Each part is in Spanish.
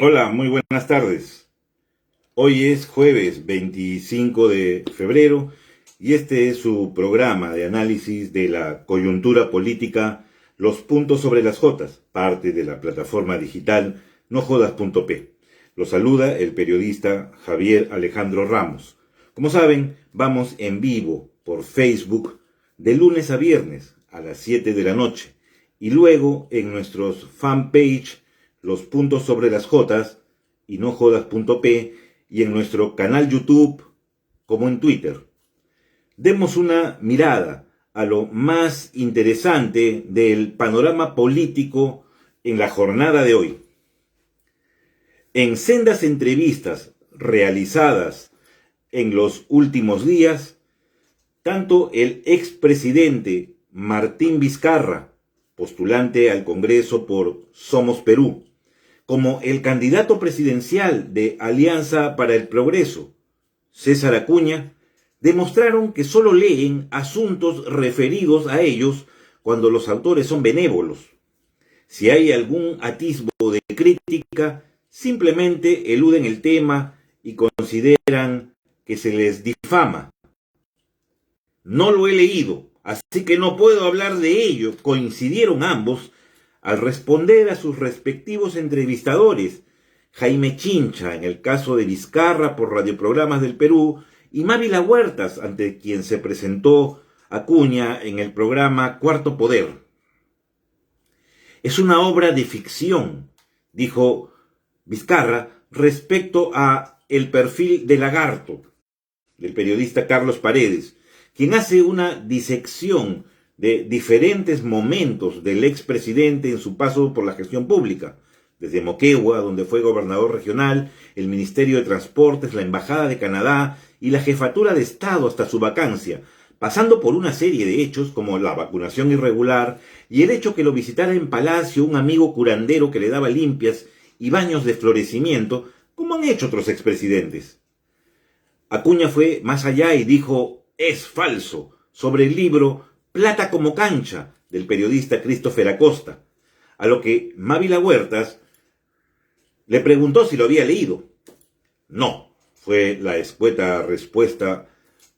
Hola, muy buenas tardes. Hoy es jueves 25 de febrero y este es su programa de análisis de la coyuntura política Los puntos sobre las Jotas, parte de la plataforma digital nojodas.p. Lo saluda el periodista Javier Alejandro Ramos. Como saben, vamos en vivo por Facebook de lunes a viernes a las 7 de la noche y luego en nuestros fanpage Los puntos sobre las Jotas y nojodas.p y en nuestro canal YouTube como en Twitter. Demos una mirada a lo más interesante del panorama político en la jornada de hoy. En sendas entrevistas realizadas en los últimos días, tanto el expresidente Martín Vizcarra, postulante al Congreso por Somos Perú, como el candidato presidencial de Alianza para el Progreso, César Acuña, demostraron que solo leen asuntos referidos a ellos cuando los autores son benévolos. Si hay algún atisbo de crítica, simplemente eluden el tema y consideran que se les difama. No lo he leído, así que no puedo hablar de ello, coincidieron ambos al responder a sus respectivos entrevistadores, Jaime Chincha en el caso de Vizcarra por radioprogramas del Perú y Mávila Huertas ante quien se presentó Acuña en el programa Cuarto Poder. Es una obra de ficción, dijo Vizcarra respecto a El perfil de lagarto, del periodista Carlos Paredes, quien hace una disección de diferentes momentos del expresidente en su paso por la gestión pública, desde Moquegua, donde fue gobernador regional, el Ministerio de Transportes, la Embajada de Canadá y la Jefatura de Estado hasta su vacancia, pasando por una serie de hechos como la vacunación irregular y el hecho que lo visitara en Palacio un amigo curandero que le daba limpias y baños de florecimiento, como han hecho otros expresidentes. Acuña fue más allá y dijo, es falso, sobre el libro Plata como cancha, del periodista Christopher Acosta, a lo que Mávila Huertas le preguntó si lo había leído. No, fue la escueta respuesta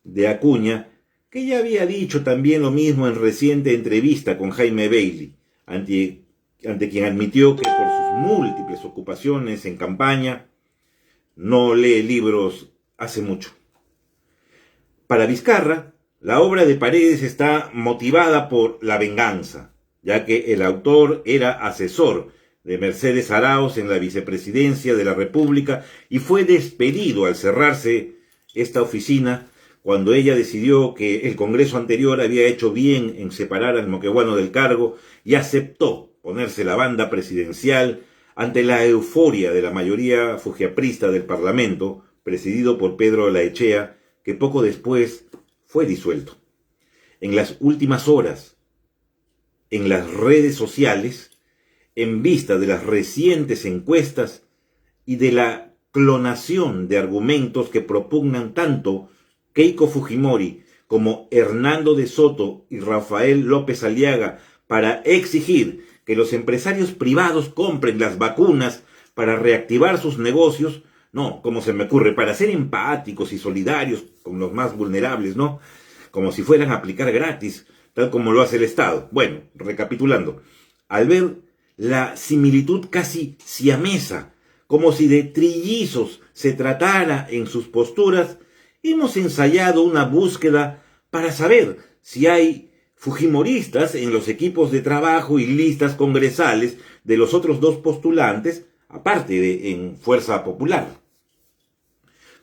de Acuña, que ya había dicho también lo mismo en reciente entrevista con Jaime Bailey, ante quien admitió que por sus múltiples ocupaciones en campaña no lee libros hace mucho. Para Vizcarra, la obra de Paredes está motivada por la venganza, ya que el autor era asesor de Mercedes Arauz en la vicepresidencia de la República y fue despedido al cerrarse esta oficina cuando ella decidió que el Congreso anterior había hecho bien en separar al moqueguano del cargo y aceptó ponerse la banda presidencial ante la euforia de la mayoría fujiaprista del Parlamento, presidido por Pedro Laechea, que poco después fue disuelto. En las últimas horas, en las redes sociales, en vista de las recientes encuestas y de la clonación de argumentos que propugnan tanto Keiko Fujimori como Hernando de Soto y Rafael López Aliaga para exigir que los empresarios privados compren las vacunas para reactivar sus negocios, no, como se me ocurre, para ser empáticos y solidarios con los más vulnerables, ¿no? Como si fueran a aplicar gratis, tal como lo hace el Estado. Bueno, recapitulando, al ver la similitud casi siamesa, como si de trillizos se tratara en sus posturas, hemos ensayado una búsqueda para saber si hay fujimoristas en los equipos de trabajo y listas congresales de los otros dos postulantes, aparte de en Fuerza Popular.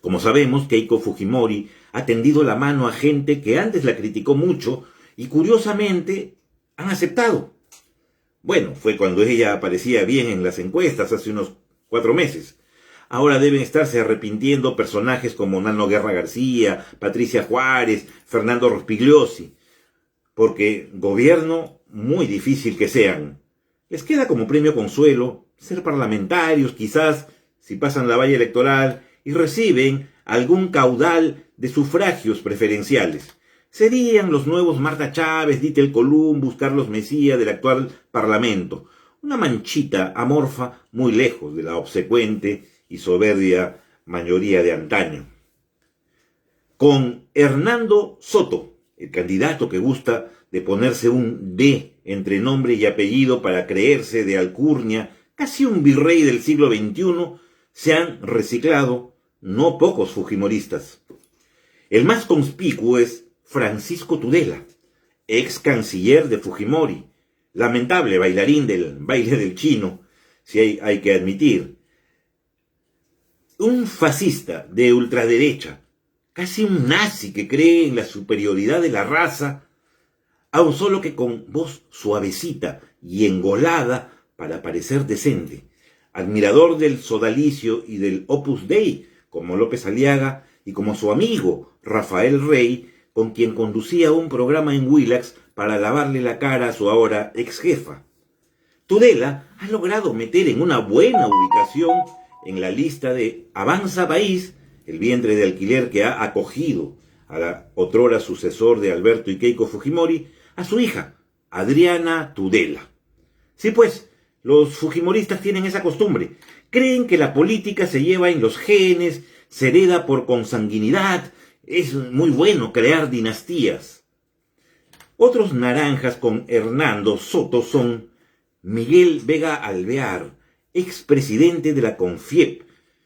Como sabemos, Keiko Fujimori ha tendido la mano a gente que antes la criticó mucho y curiosamente han aceptado. Bueno, fue cuando ella aparecía bien en las encuestas hace unos 4 meses. Ahora deben estarse arrepintiendo personajes como Nano Guerra García, Patricia Juárez, Fernando Rospigliosi, porque gobierno muy difícil que sean. Les queda como premio consuelo ser parlamentarios, quizás, si pasan la valla electoral y reciben algún caudal de sufragios preferenciales. Serían los nuevos Marta Chávez, Dítel Columbus, Carlos Mesía del actual Parlamento, una manchita amorfa muy lejos de la obsecuente y soberbia mayoría de antaño. Con Hernando Soto, el candidato que gusta de ponerse un D entre nombre y apellido para creerse de alcurnia, casi un virrey del siglo XXI, se han reciclado no pocos fujimoristas. El más conspicuo es Francisco Tudela, ex canciller de Fujimori, lamentable bailarín del baile del chino, si hay que admitir. Un fascista de ultraderecha, casi un nazi que cree en la superioridad de la raza, aun solo que con voz suavecita y engolada para parecer decente. Admirador del sodalicio y del Opus Dei, como López Aliaga, y como su amigo Rafael Rey, con quien conducía un programa en Willax para lavarle la cara a su ahora ex jefa. Tudela ha logrado meter en una buena ubicación en la lista de Avanza País, el vientre de alquiler que ha acogido a la otrora sucesor de Alberto y Keiko Fujimori, a su hija, Adriana Tudela. Sí, pues, los fujimoristas tienen esa costumbre. Creen que la política se lleva en los genes, se hereda por consanguinidad. Es muy bueno crear dinastías. Otros naranjas con Hernando Soto son Miguel Vega Alvear, expresidente de la CONFIEP,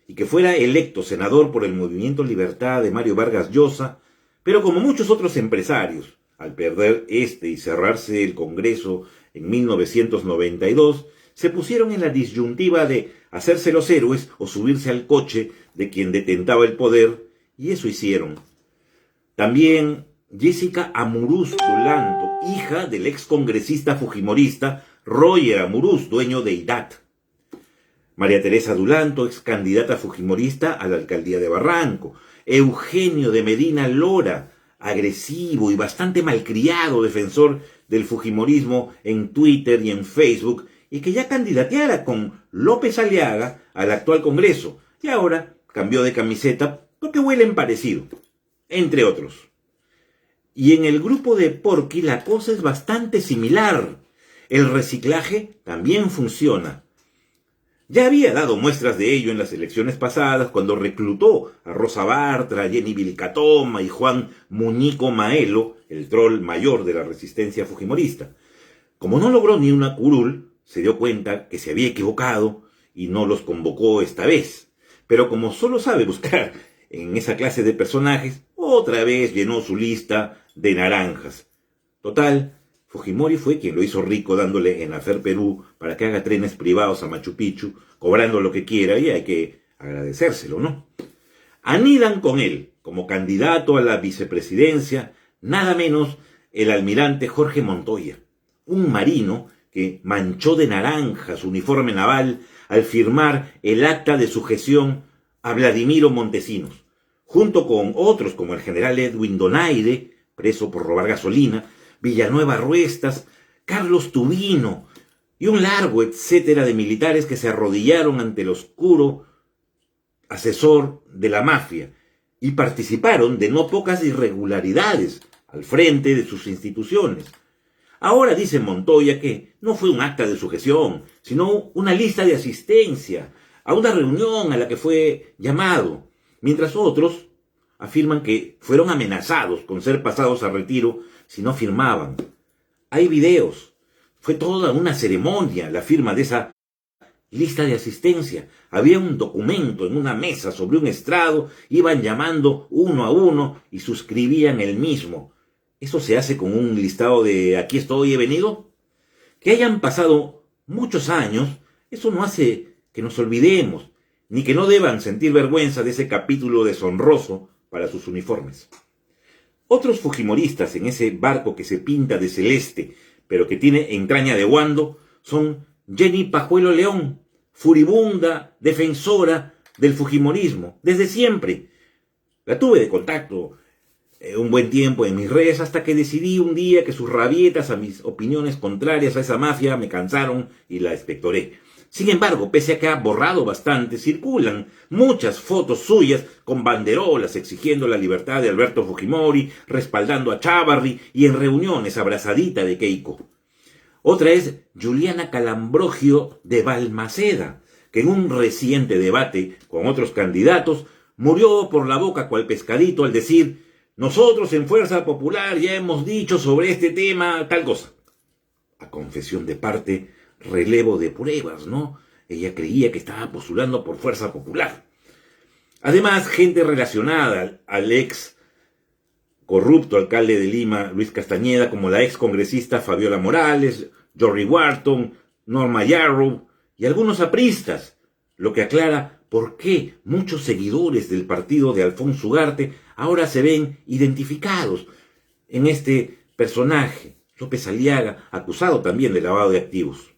y que fuera electo senador por el Movimiento Libertad de Mario Vargas Llosa, pero como muchos otros empresarios, al perder y cerrarse el Congreso en 1992, se pusieron en la disyuntiva de hacerse los héroes o subirse al coche de quien detentaba el poder, y eso hicieron. También Jessica Amuruz Dulanto, hija del excongresista fujimorista Roger Amuruz, dueño de IDAT. María Teresa Dulanto, ex candidata fujimorista a la alcaldía de Barranco. Eugenio de Medina Lora, agresivo y bastante malcriado defensor del fujimorismo en Twitter y en Facebook, y que ya candidateara con López Aliaga al actual Congreso, y ahora cambió de camiseta porque huelen parecido, entre otros. Y en el grupo de Porky la cosa es bastante similar. El reciclaje también funciona. Ya había dado muestras de ello en las elecciones pasadas cuando reclutó a Rosa Bartra, Jenny Vilcatoma y Juan Muñico Maelo, el troll mayor de la resistencia fujimorista. Como no logró ni una curul, se dio cuenta que se había equivocado y no los convocó esta vez. Pero como solo sabe buscar en esa clase de personajes, otra vez llenó su lista de naranjas. Total, Fujimori fue quien lo hizo rico dándole en Afer Perú para que haga trenes privados a Machu Picchu, cobrando lo que quiera, y hay que agradecérselo, ¿no? Anidan con él, como candidato a la vicepresidencia, nada menos el almirante Jorge Montoya, un marino que manchó de naranja su uniforme naval al firmar el acta de sujeción a Vladimiro Montesinos, junto con otros como el general Edwin Donaire, preso por robar gasolina, Villanueva Ruestas, Carlos Tubino y un largo etcétera de militares que se arrodillaron ante el oscuro asesor de la mafia y participaron de no pocas irregularidades al frente de sus instituciones. Ahora dice Montoya que no fue un acta de sujeción, sino una lista de asistencia a una reunión a la que fue llamado, mientras otros afirman que fueron amenazados con ser pasados a retiro si no firmaban. Hay videos. Fue toda una ceremonia la firma de esa lista de asistencia. Había un documento en una mesa sobre un estrado, iban llamando uno a uno y suscribían el mismo. ¿Eso se hace con un listado de aquí estoy, he venido? Que hayan pasado muchos años, eso no hace que nos olvidemos, ni que no deban sentir vergüenza de ese capítulo deshonroso para sus uniformes. Otros fujimoristas en ese barco que se pinta de celeste, pero que tiene entraña de guando, son Jenny Pajuelo León, furibunda defensora del fujimorismo, desde siempre. La tuve de contacto un buen tiempo en mis redes hasta que decidí un día que sus rabietas a mis opiniones contrarias a esa mafia me cansaron y la expectoré. Sin embargo, pese a que ha borrado bastante, circulan muchas fotos suyas con banderolas exigiendo la libertad de Alberto Fujimori, respaldando a Chávarri y en reuniones abrazadita de Keiko. Otra es Juliana Calambrogio de Balmaceda, que en un reciente debate con otros candidatos murió por la boca cual pescadito al decir: nosotros en Fuerza Popular ya hemos dicho sobre este tema tal cosa. A confesión de parte, relevo de pruebas, ¿no? Ella creía que estaba postulando por Fuerza Popular. Además, gente relacionada al ex corrupto alcalde de Lima, Luis Castañeda, como la ex congresista Fabiola Morales, Jory Wharton, Norma Yarrow y algunos apristas, lo que aclara por qué muchos seguidores del partido de Alfonso Ugarte ahora se ven identificados en este personaje, López Aliaga, acusado también de lavado de activos.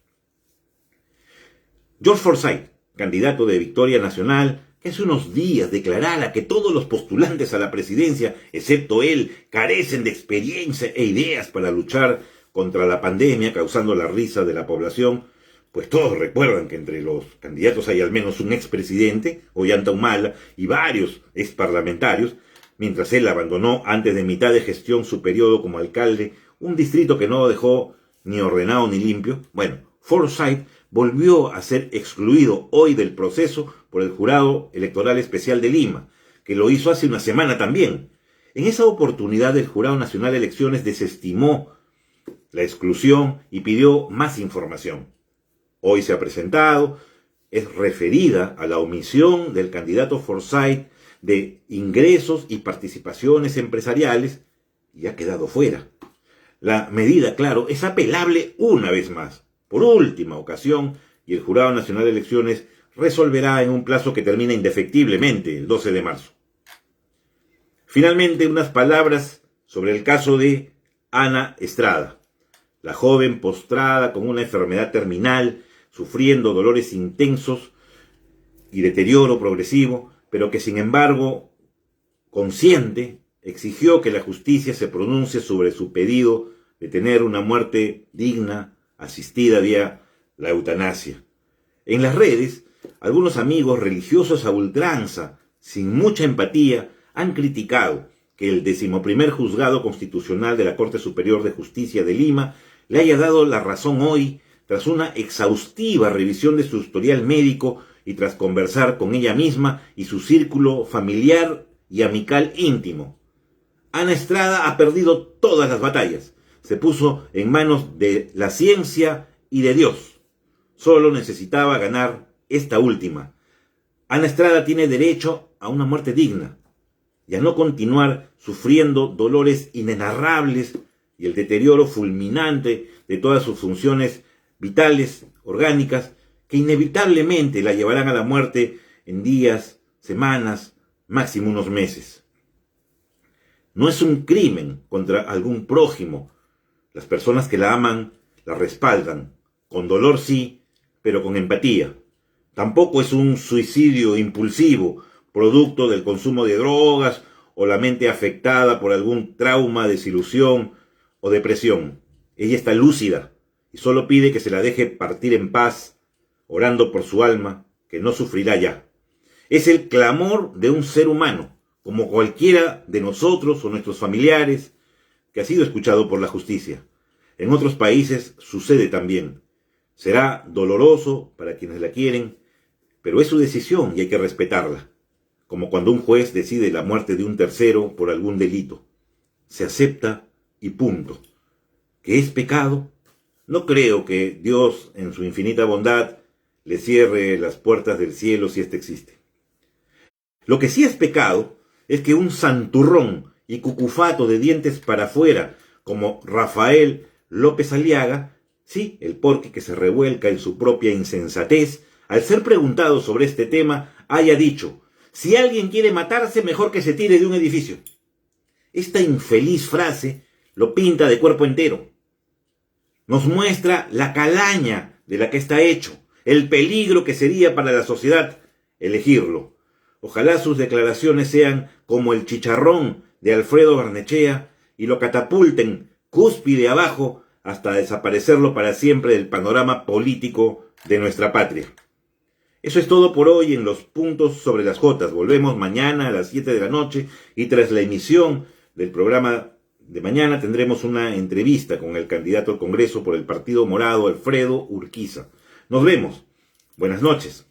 George Forsyth, candidato de Victoria Nacional, que hace unos días declarara que todos los postulantes a la presidencia, excepto él, carecen de experiencia e ideas para luchar contra la pandemia, causando la risa de la población, pues todos recuerdan que entre los candidatos hay al menos un expresidente, Ollanta Humala, y varios exparlamentarios, mientras él abandonó antes de mitad de gestión su periodo como alcalde un distrito que no dejó ni ordenado ni limpio. Bueno, Forsyth volvió a ser excluido hoy del proceso por el Jurado Electoral Especial de Lima, que lo hizo hace una semana también. En esa oportunidad el Jurado Nacional de Elecciones desestimó la exclusión y pidió más información. Hoy se ha presentado, es referida a la omisión del candidato Forsyth de ingresos y participaciones empresariales y ha quedado fuera. La medida, claro, es apelable una vez más, por última ocasión, y el Jurado Nacional de Elecciones resolverá en un plazo que termina indefectiblemente el 12 de marzo. Finalmente, unas palabras sobre el caso de Ana Estrada, la joven postrada con una enfermedad terminal, sufriendo dolores intensos y deterioro progresivo, pero que sin embargo, consciente, exigió que la justicia se pronuncie sobre su pedido de tener una muerte digna, asistida vía la eutanasia. En las redes, algunos amigos religiosos a ultranza, sin mucha empatía, han criticado que el 11º Juzgado Constitucional de la Corte Superior de Justicia de Lima le haya dado la razón hoy tras una exhaustiva revisión de su historial médico y tras conversar con ella misma y su círculo familiar y amical íntimo. Ana Estrada ha perdido todas las batallas. Se puso en manos de la ciencia y de Dios. Solo necesitaba ganar esta última. Ana Estrada tiene derecho a una muerte digna y a no continuar sufriendo dolores inenarrables y el deterioro fulminante de todas sus funciones vitales, orgánicas, que inevitablemente la llevarán a la muerte en días, semanas, máximo unos meses. No es un crimen contra algún prójimo. Las personas que la aman la respaldan, con dolor sí, pero con empatía. Tampoco es un suicidio impulsivo, producto del consumo de drogas o la mente afectada por algún trauma, desilusión o depresión. Ella está lúcida y solo pide que se la deje partir en paz, orando por su alma, que no sufrirá ya. Es el clamor de un ser humano, como cualquiera de nosotros o nuestros familiares, que ha sido escuchado por la justicia. En otros países sucede también. Será doloroso para quienes la quieren, pero es su decisión y hay que respetarla. Como cuando un juez decide la muerte de un tercero por algún delito. Se acepta y punto. ¿Qué es pecado? No creo que Dios, en su infinita bondad, le cierre las puertas del cielo si éste existe. Lo que sí es pecado es que un santurrón y cucufato de dientes para afuera, como Rafael López Aliaga, sí, el porqui que se revuelca en su propia insensatez, al ser preguntado sobre este tema, haya dicho: si alguien quiere matarse, mejor que se tire de un edificio. Esta infeliz frase lo pinta de cuerpo entero. Nos muestra la calaña de la que está hecho, el peligro que sería para la sociedad elegirlo. Ojalá sus declaraciones sean como el chicharrón de Alfredo Barnechea y lo catapulten cúspide abajo hasta desaparecerlo para siempre del panorama político de nuestra patria. Eso es todo por hoy en los puntos sobre las Jotas. Volvemos mañana a las 7 de la noche y tras la emisión del programa de mañana tendremos una entrevista con el candidato al Congreso por el Partido Morado, Alfredo Urquiza. Nos vemos. Buenas noches.